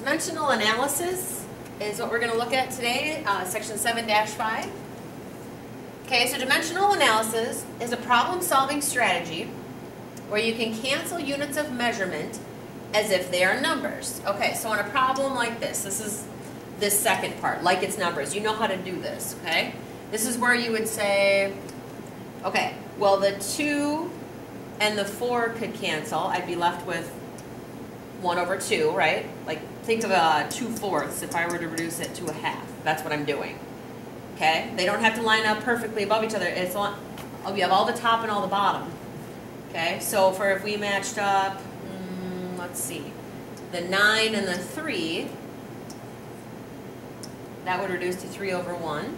Dimensional analysis is what we're going to look at today, section 7-5. Okay, so dimensional analysis is a problem-solving strategy where you can cancel units of measurement as if they are numbers. Okay, so on a problem like this is this second part, like it's numbers. You know how to do this, okay? This is where you would say, okay, well the 2 and the 4 could cancel. I'd be left with 1 over 2, right? Like, think of a 2/4 if I were to reduce it to a half. That's what I'm doing. Okay? They don't have to line up perfectly above each other. It's on, oh, we have all the top and all the bottom. Okay? So for if we matched up, let's see, the 9 and the 3, that would reduce to 3 over 1.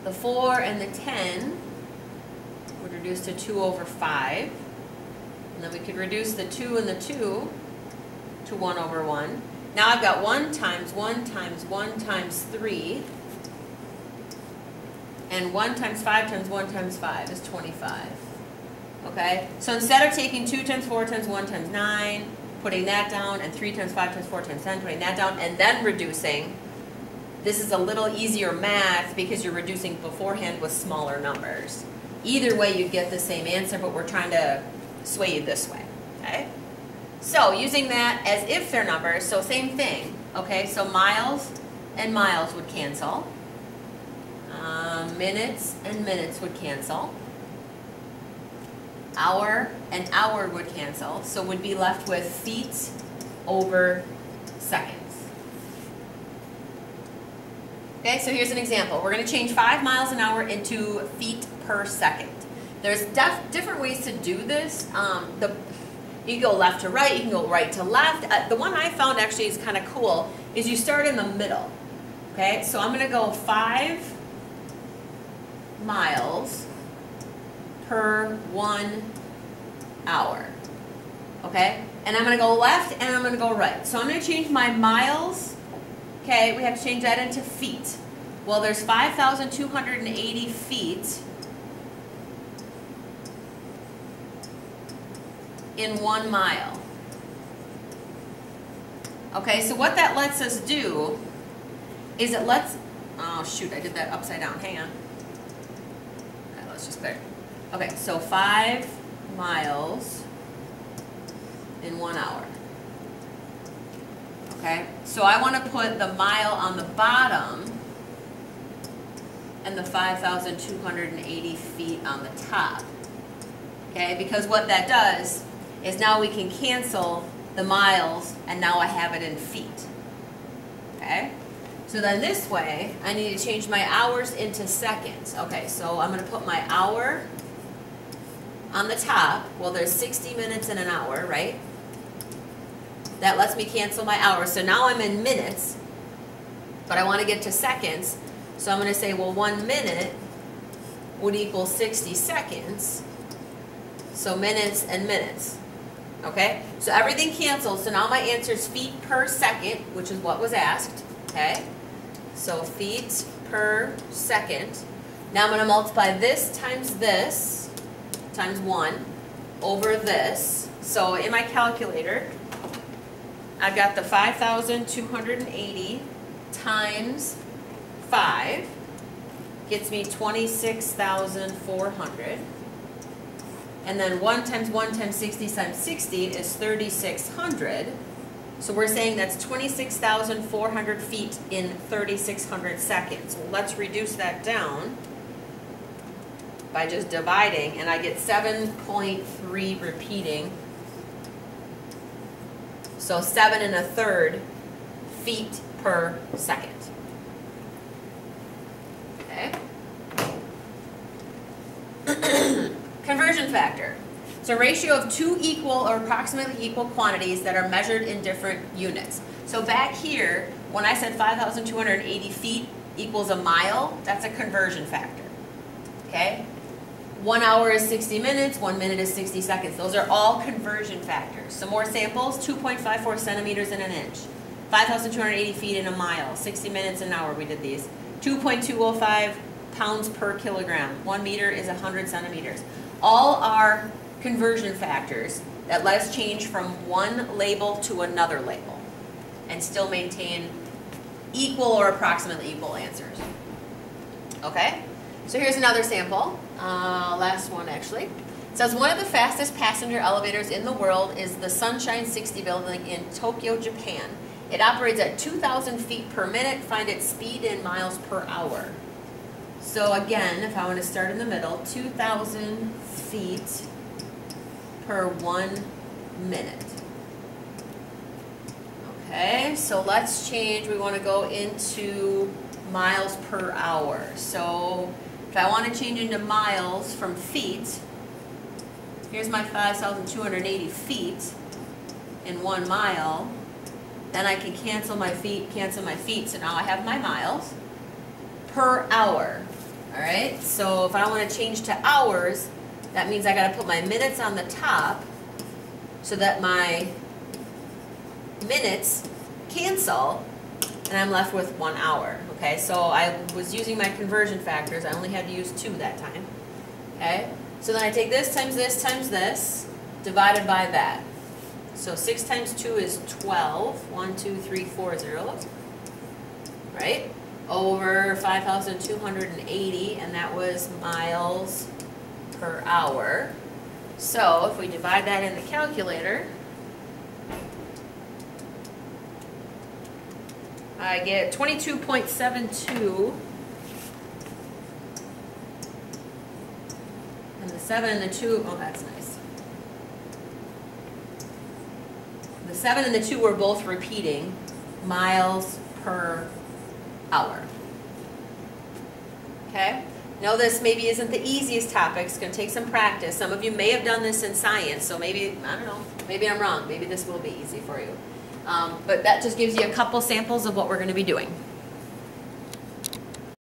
The 4 and the 10 would reduce to 2 over 5. And then we could reduce the 2 and the 2 to 1 over 1. Now I've got 1 times 1 times 1 times 3. And 1 times 5 times 1 times 5 is 25. Okay? So instead of taking 2 times 4 times 1 times 9, putting that down, and 3 times 5 times 4 times 10, putting that down, and then reducing, this is a little easier math because you're reducing beforehand with smaller numbers. Either way, you'd get the same answer, but we're trying to sway you this way, okay? So using that as if they're numbers, so same thing, okay? So miles and miles would cancel. Minutes and minutes would cancel. Hour and hour would cancel, so would be left with feet over seconds. Okay, so here's an example. We're going to change 5 miles an hour into feet per second. There's different ways to do this. You can go left to right, you can go right to left. The one I found actually is kind of cool is you start in the middle. Okay, so I'm going to go 5 miles per 1 hour. Okay, and I'm going to go left and I'm going to go right. So I'm going to change my miles. Okay, we have to change that into feet. Well, there's 5,280 feet in 1 mile. Okay, so what that lets us do is it lets, oh shoot, I did that upside down, hang on. Okay, let's just clear it. Okay, so 5 miles in 1 hour. Okay, so I want to put the mile on the bottom and the 5,280 feet on the top. Okay, because what that does is now we can cancel the miles and now I have it in feet. Okay, so then this way I need to change my hours into seconds. Okay, so I'm going to put my hour on the top. Well, there's 60 minutes in an hour, right? That lets me cancel my hours. So now I'm in minutes, but I want to get to seconds. So I'm going to say, well, 1 minute would equal 60 seconds. So minutes and minutes. Okay? So everything cancels. So now my answer is feet per second, which is what was asked. Okay? So feet per second. Now I'm going to multiply this times 1 over this. So in my calculator, I've got the 5,280 times 5 gets me 26,400. And then 1 times 1 times 60 times 60 is 3,600. So we're saying that's 26,400 feet in 3,600 seconds. Well, let's reduce that down by just dividing, and I get 7.3 repeating. So 7 1/3 feet per second. Okay. Conversion factor. It's a ratio of 2 equal or approximately equal quantities that are measured in different units. So back here, when I said 5,280 feet equals a mile, that's a conversion factor. Okay? 1 hour is 60 minutes, 1 minute is 60 seconds. Those are all conversion factors. Some more samples, 2.54 centimeters in an inch. 5,280 feet in a mile, 60 minutes an hour, we did these. 2.205 pounds per kilogram. 1 meter is 100 centimeters. All are conversion factors that let us change from one label to another label. and still maintain equal or approximately equal answers. Okay, so here's another sample, last one actually. It says one of the fastest passenger elevators in the world is the Sunshine 60 building in Tokyo, Japan. It operates at 2,000 feet per minute. Find its speed in miles per hour. So again, if I want to start in the middle, 2,000 feet per 1 minute. Okay, so let's change. We want to go into miles per hour. So if I want to change into miles from feet, here's my 5,280 feet in 1 mile. Then I can cancel my feet, so now I have my miles per hour. All right, so if I want to change to hours, that means I got to put my minutes on the top so that my minutes cancel, and I'm left with 1 hour. Okay, so I was using my conversion factors. I only had to use 2 that time. Okay, so then I take this times this, divided by that. So 6 times 2 is 12. 1, 2, 3, 4 zeros. Right? Over 5,280, and that was miles per hour. So if we divide that in the calculator, I get 22.72. And the 7 and the 2, oh, that's nice. The 7 and the 2 were both repeating miles per hour. Okay? Now this maybe isn't the easiest topic. It's going to take some practice. Some of you may have done this in science, so maybe, I don't know, maybe I'm wrong. Maybe this will be easy for you. But that just gives you a couple samples of what we're going to be doing.